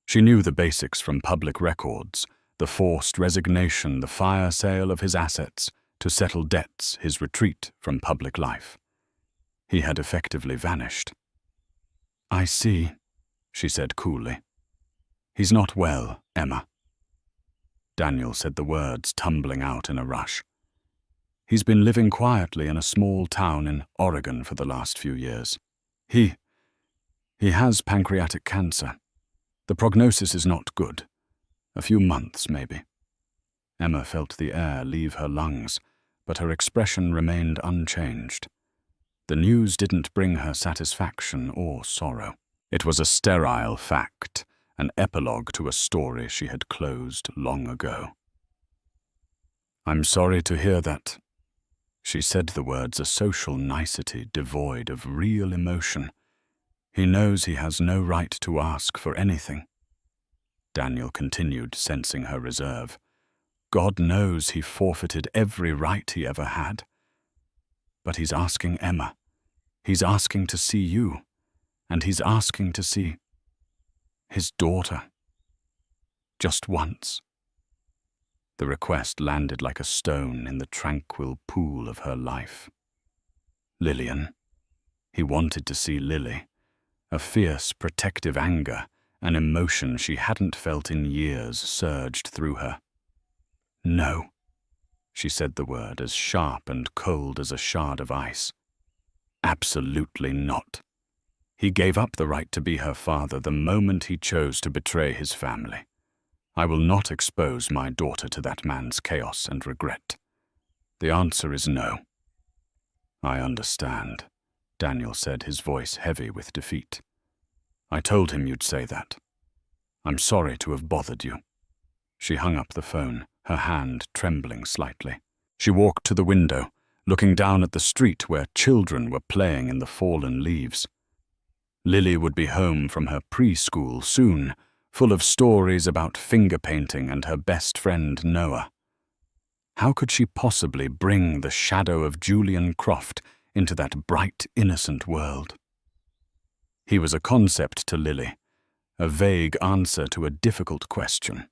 She knew the basics from public records, the forced resignation, the fire sale of his assets to settle debts, his retreat from public life. He had effectively vanished. I see, she said coolly. He's not well, Emma. Daniel said the words tumbling out in a rush. He's been living quietly in a small town in Oregon for the last few years. He has pancreatic cancer. The prognosis is not good. A few months, maybe. Emma felt the air leave her lungs, but her expression remained unchanged. The news didn't bring her satisfaction or sorrow. It was a sterile fact, an epilogue to a story she had closed long ago. I'm sorry to hear that. She said the words a social nicety devoid of real emotion. He knows he has no right to ask for anything. Daniel continued, sensing her reserve. God knows he forfeited every right he ever had. But he's asking Emma. He's asking to see you. And he's asking to see his daughter. Just once. The request landed like a stone in the tranquil pool of her life. Lillian. He wanted to see Lily. A fierce, protective anger, an emotion she hadn't felt in years, surged through her. No, she said the word as sharp and cold as a shard of ice. Absolutely not. He gave up the right to be her father the moment he chose to betray his family. I will not expose my daughter to that man's chaos and regret. The answer is no. I understand, Daniel said, his voice heavy with defeat. I told him you'd say that. I'm sorry to have bothered you. She hung up the phone, her hand trembling slightly. She walked to the window, looking down at the street where children were playing in the fallen leaves. Lily would be home from her preschool soon, full of stories about finger painting and her best friend Noah. How could she possibly bring the shadow of Julian Croft into that bright, innocent world? He was a concept to Lily, a vague answer to a difficult question.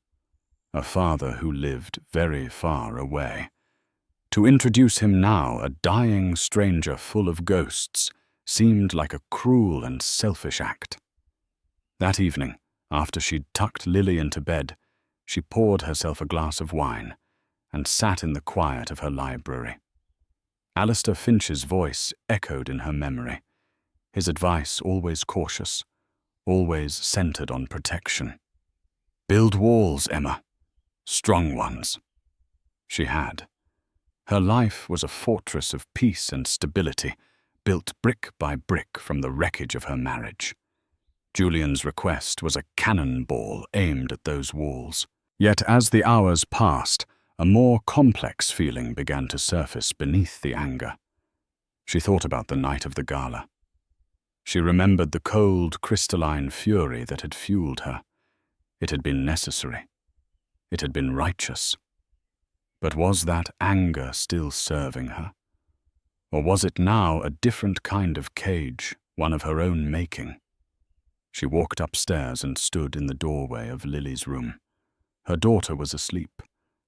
A father who lived very far away. To introduce him now, a dying stranger full of ghosts, seemed like a cruel and selfish act. That evening, after she'd tucked Lily into bed, she poured herself a glass of wine and sat in the quiet of her library. Alistair Finch's voice echoed in her memory, his advice always cautious, always centered on protection. Build walls, Emma. Strong ones. She had. Her life was a fortress of peace and stability, built brick by brick from the wreckage of her marriage. Julian's request was a cannonball aimed at those walls. Yet as the hours passed, a more complex feeling began to surface beneath the anger. She thought about the night of the gala. She remembered the cold, crystalline fury that had fueled her. It had been necessary. It had been righteous. But was that anger still serving her? Or was it now a different kind of cage, one of her own making? She walked upstairs and stood in the doorway of Lily's room. Her daughter was asleep,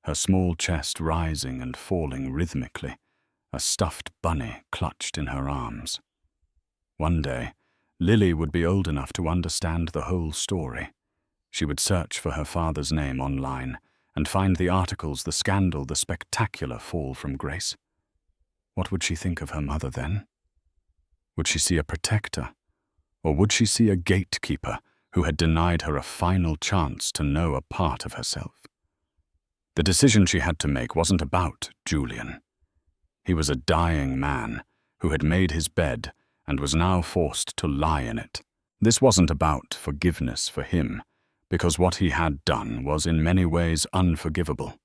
her small chest rising and falling rhythmically, a stuffed bunny clutched in her arms. One day, Lily would be old enough to understand the whole story. She would search for her father's name online and find the articles, the scandal, the spectacular fall from grace. What would she think of her mother then? Would she see a protector? Or would she see a gatekeeper who had denied her a final chance to know a part of herself? The decision she had to make wasn't about Julian. He was a dying man who had made his bed and was now forced to lie in it. This wasn't about forgiveness for him, because what he had done was in many ways unforgivable.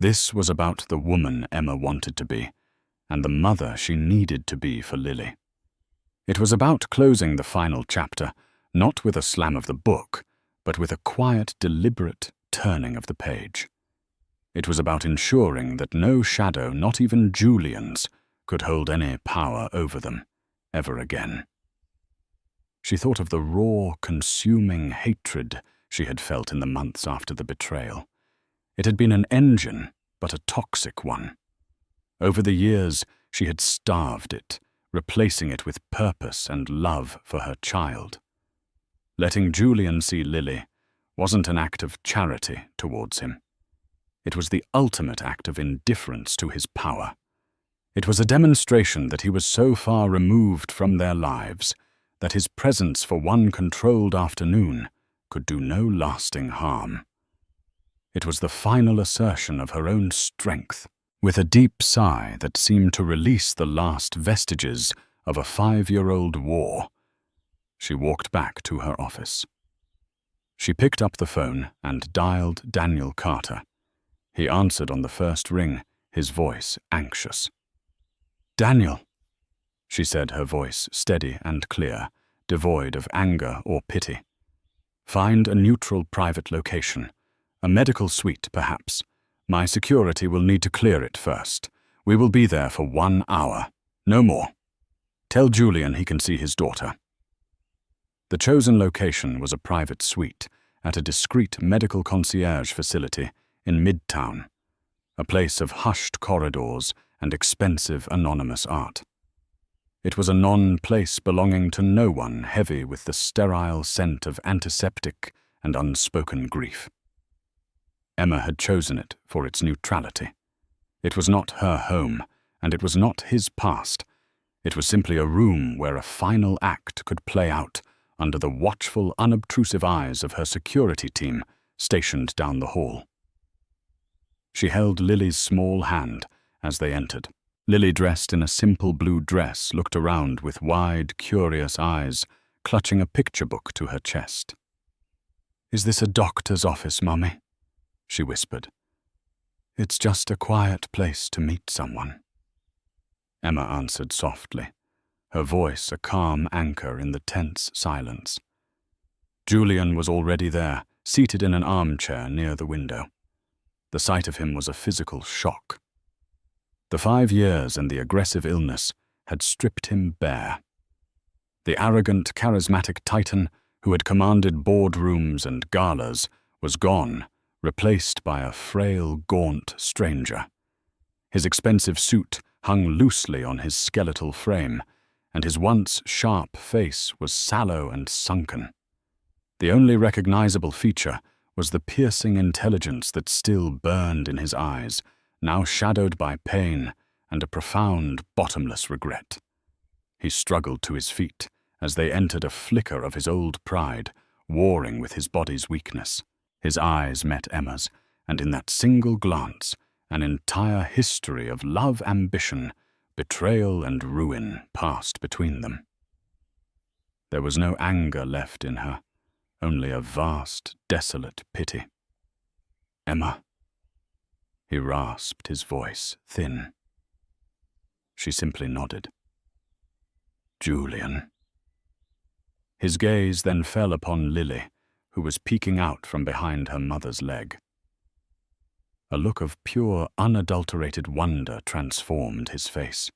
This was about the woman Emma wanted to be, and the mother she needed to be for Lily. It was about closing the final chapter, not with a slam of the book, but with a quiet, deliberate turning of the page. It was about ensuring that no shadow, not even Julian's, could hold any power over them, ever again. She thought of the raw, consuming hatred she had felt in the months after the betrayal. It had been an engine, but a toxic one. Over the years, she had starved it, replacing it with purpose and love for her child. Letting Julian see Lily wasn't an act of charity towards him. It was the ultimate act of indifference to his power. It was a demonstration that he was so far removed from their lives that his presence for one controlled afternoon could do no lasting harm. It was the final assertion of her own strength. With a deep sigh that seemed to release the last vestiges of a 5-year-old war, she walked back to her office. She picked up the phone and dialed Daniel Carter. He answered on the first ring, his voice anxious. "Daniel," she said, her voice steady and clear, devoid of anger or pity. "Find a neutral private location. A medical suite, perhaps. My security will need to clear it first. We will be there for 1 hour. No more. Tell Julian he can see his daughter." The chosen location was a private suite at a discreet medical concierge facility in Midtown, a place of hushed corridors and expensive anonymous art. It was a place belonging to no one, heavy with the sterile scent of antiseptic and unspoken grief. Emma had chosen it for its neutrality. It was not her home, and it was not his past. It was simply a room where a final act could play out under the watchful, unobtrusive eyes of her security team stationed down the hall. She held Lily's small hand as they entered. Lily, dressed in a simple blue dress, looked around with wide, curious eyes, clutching a picture book to her chest. "Is this a doctor's office, Mummy?" she whispered. "It's just a quiet place to meet someone." Emma answered softly, her voice a calm anchor in the tense silence. Julian was already there, seated in an armchair near the window. The sight of him was a physical shock. The 5 years and the aggressive illness had stripped him bare. The arrogant, charismatic titan who had commanded boardrooms and galas was gone, replaced by a frail, gaunt stranger. His expensive suit hung loosely on his skeletal frame, and his once sharp face was sallow and sunken. The only recognizable feature was the piercing intelligence that still burned in his eyes, now shadowed by pain and a profound, bottomless regret. He struggled to his feet as they entered, a flicker of his old pride, warring with his body's weakness. His eyes met Emma's, and in that single glance, an entire history of love, ambition, betrayal, and ruin passed between them. There was no anger left in her, only a vast, desolate pity. "Emma." He rasped, his voice thin. She simply nodded. "Julian." His gaze then fell upon Lily, who was peeking out from behind her mother's leg. A look of pure, unadulterated wonder transformed his face.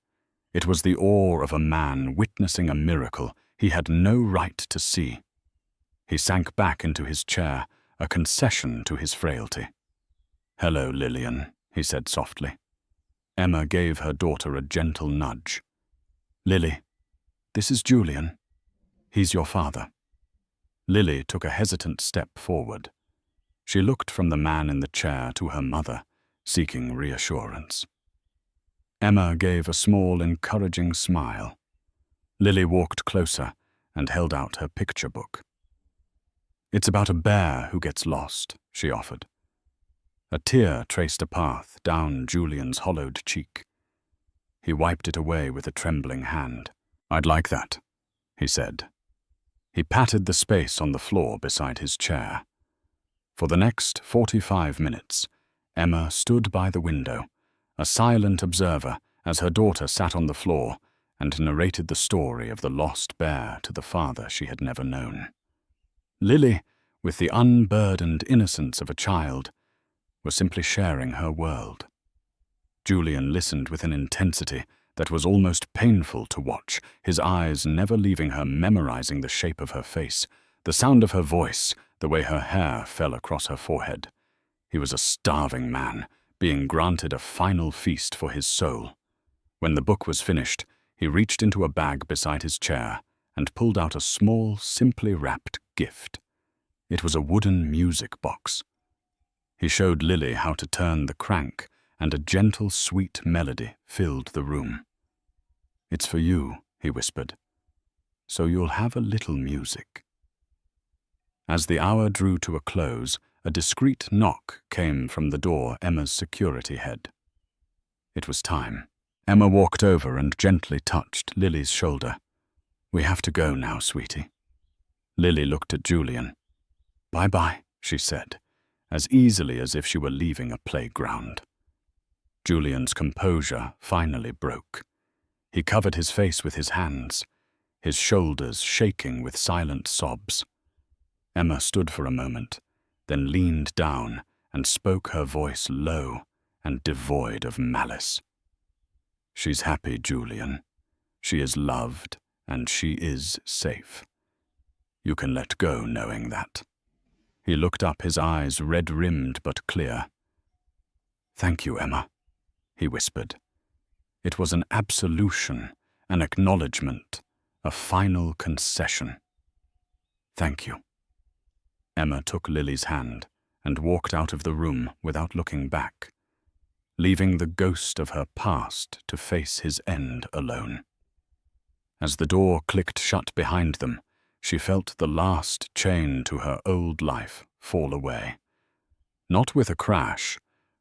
It was the awe of a man witnessing a miracle he had no right to see. He sank back into his chair, a concession to his frailty. "Hello, Lillian," he said softly. Emma gave her daughter a gentle nudge. "Lily, this is Julian. He's your father." Lily took a hesitant step forward. She looked from the man in the chair to her mother, seeking reassurance. Emma gave a small, encouraging smile. Lily walked closer and held out her picture book. "It's about a bear who gets lost," she offered. A tear traced a path down Julian's hollowed cheek. He wiped it away with a trembling hand. "I'd like that," he said. He patted the space on the floor beside his chair. For the next 45 minutes, Emma stood by the window, a silent observer as her daughter sat on the floor and narrated the story of the lost bear to the father she had never known. Lily, with the unburdened innocence of a child, was simply sharing her world. Julian listened with an intensity that was almost painful to watch, his eyes never leaving her, memorizing the shape of her face, the sound of her voice, the way her hair fell across her forehead. He was a starving man, being granted a final feast for his soul. When the book was finished, he reached into a bag beside his chair and pulled out a small, simply wrapped gift. It was a wooden music box. He showed Lily how to turn the crank, and a gentle, sweet melody filled the room. "It's for you," he whispered, "so you'll have a little music." As the hour drew to a close, a discreet knock came from the door Emma's security head. It was time. Emma walked over and gently touched Lily's shoulder. "We have to go now, sweetie." Lily looked at Julian. "Bye-bye," she said, as easily as if she were leaving a playground. Julian's composure finally broke. He covered his face with his hands, his shoulders shaking with silent sobs. Emma stood for a moment, then leaned down and spoke, her voice low and devoid of malice. "She's happy, Julian. She is loved, and she is safe. You can let go knowing that." He looked up, his eyes red-rimmed but clear. "Thank you, Emma," he whispered. It was an absolution, an acknowledgement, a final concession. "Thank you." Emma took Lily's hand and walked out of the room without looking back, leaving the ghost of her past to face his end alone. As the door clicked shut behind them, she felt the last chain to her old life fall away. Not with a crash,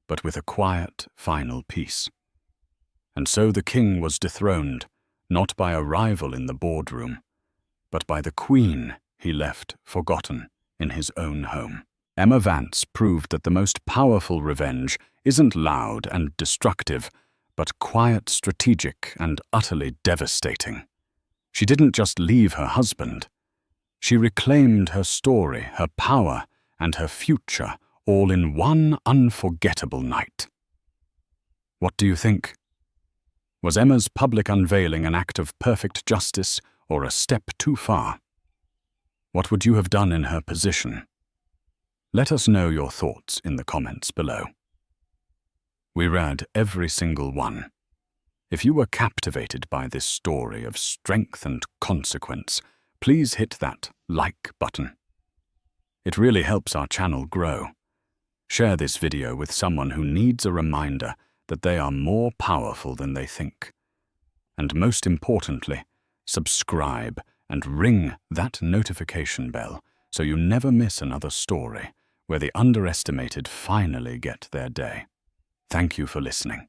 but with a quiet, final peace. And so the king was dethroned, not by a rival in the boardroom, but by the queen he left forgotten in his own home. Emma Vance proved that the most powerful revenge isn't loud and destructive, but quiet, strategic, and utterly devastating. She didn't just leave her husband. She reclaimed her story, her power, and her future, all in one unforgettable night. What do you think? Was Emma's public unveiling an act of perfect justice or a step too far? What would you have done in her position? Let us know your thoughts in the comments below. We read every single one. If you were captivated by this story of strength and consequence, please hit that like button. It really helps our channel grow. Share this video with someone who needs a reminder that they are more powerful than they think. And most importantly, subscribe and ring that notification bell so you never miss another story where the underestimated finally get their day. Thank you for listening.